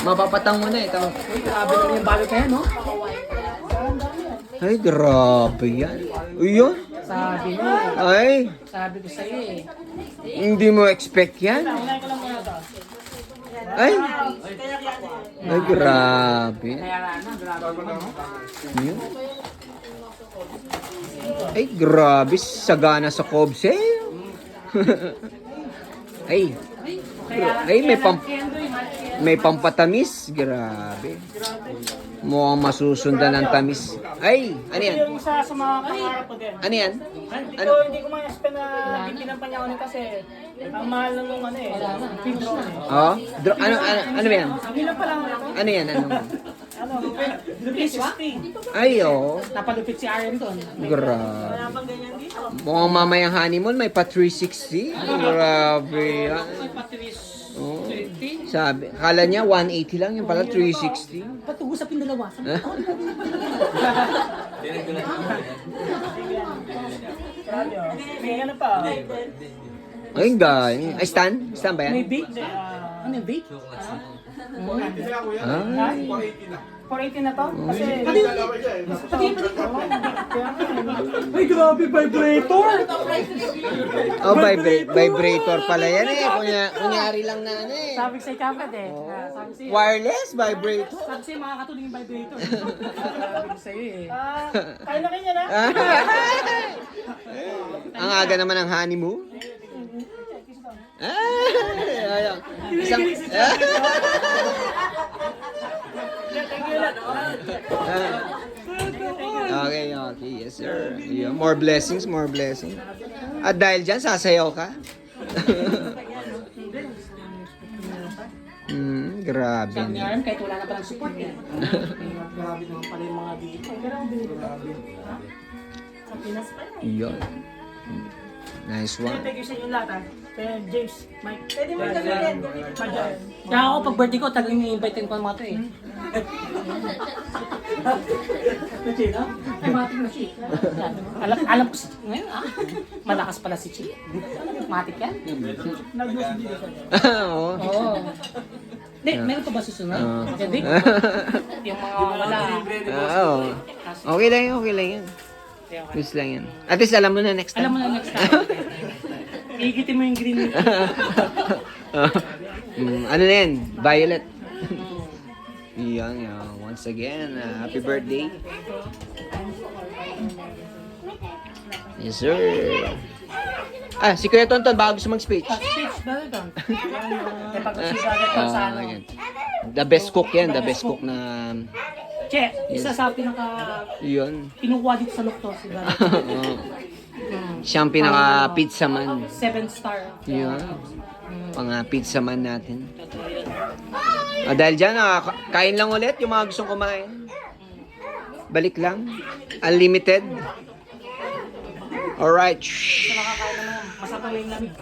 Mapapatang mo na ito. Uy, grabe naman yung balot na yan, no? Ay, grabe yan. Uy, yun. Sabi niya. Ay, Sabi ko sa'yo eh. hindi mo expect yan. Unay ko lang muna ito. Ay, ay, grabe. Kaya na, grabe naman, no? Yun. Ay, grabe. Sagana sa Cobse. Ay, ay, may pampatamis. Grabe. Mukhang masusundan ng tamis. Ay, ano yan? Yung isa sa mga pangarap ko din. Ano yan? Hindi ko ma-spend na bibigyan pa niya ako kasi ang mahal lang nung ano eh. Pink drone eh. Oh? Ano ba yan? Bilang pa lang ako. Ano yan? Ano? Ano? 360. Ay, oh. Napalupit si Aaron doon. Grabe. Mukhang mamayang honeymoon, may pa 360. Grabe. Oh. Sabi, kala niya 180 lang, yung pala 360. Ba't ugusapin dalawa? May ano pa. Ay, galing. Ay, stand? Stand ba May yan? bait. Ano yung bait? Ah, 480 na to? Kasi... Pati Ay, grabe, vibrator! oh, vibrator pala yan eh. Kunyari lang na ano eh. Sabi sa'yo kapag eh. Sabi sa'yo. Wireless vibrator. Sabi sa'yo, makakatuloy yung vibrator. Sabi ko sa'yo eh. Kaya na kanya na. Ang aga naman ng honeymoon. Ayun. Isang... Okay, okay. Yes, sir. Yeah, more blessings, more blessings. At dahil dyan, sasayaw ka? Grabe. Sabi ni Arm, kahit wala na palang support niya. Grabe naman pala yung mga dito. Sa Pinas pa eh. Yun. Nice one. Thank you sa inyo lahat ha. Kaya James, Mike. Pwede mo gamitin. Kaya ako pag birthday ko, talagang i-invite ko ang mga to eh. Chi, no? Ay, matik na Chi. Alam ko si Chi. Ngayon malakas pala si Chi. Matik yan. Nag-lose video sa niya. Oo. Oo. Hindi, meron pa ba susunod? Hindi. Yung mga wala. Oo. Okay lang yun, okay lang yun. Yes lang yan. At least alam mo na next time. Alam mo na next time. Igitin mo yung green. Ano na yan? Violet. Yan, yan. Once again, happy birthday. Yes, sir. Si Kuya Tonton, baka gusto mag-speech. Speech, dali doon. Eh, pag nasigagat ka sa ano. Yan. The best cook yan, the best cook na... Che, isa sa Yun. kinukuha dito sa Lukto, si Dali. Siyang pinaka-pizza man. 7-star. Yun. Pang-pizza man natin. Dahil dyan, kain lang ulit yung mga gustong kumain. Balik lang. Unlimited. Alright. Nakakain naman. Masarap na yung lamig.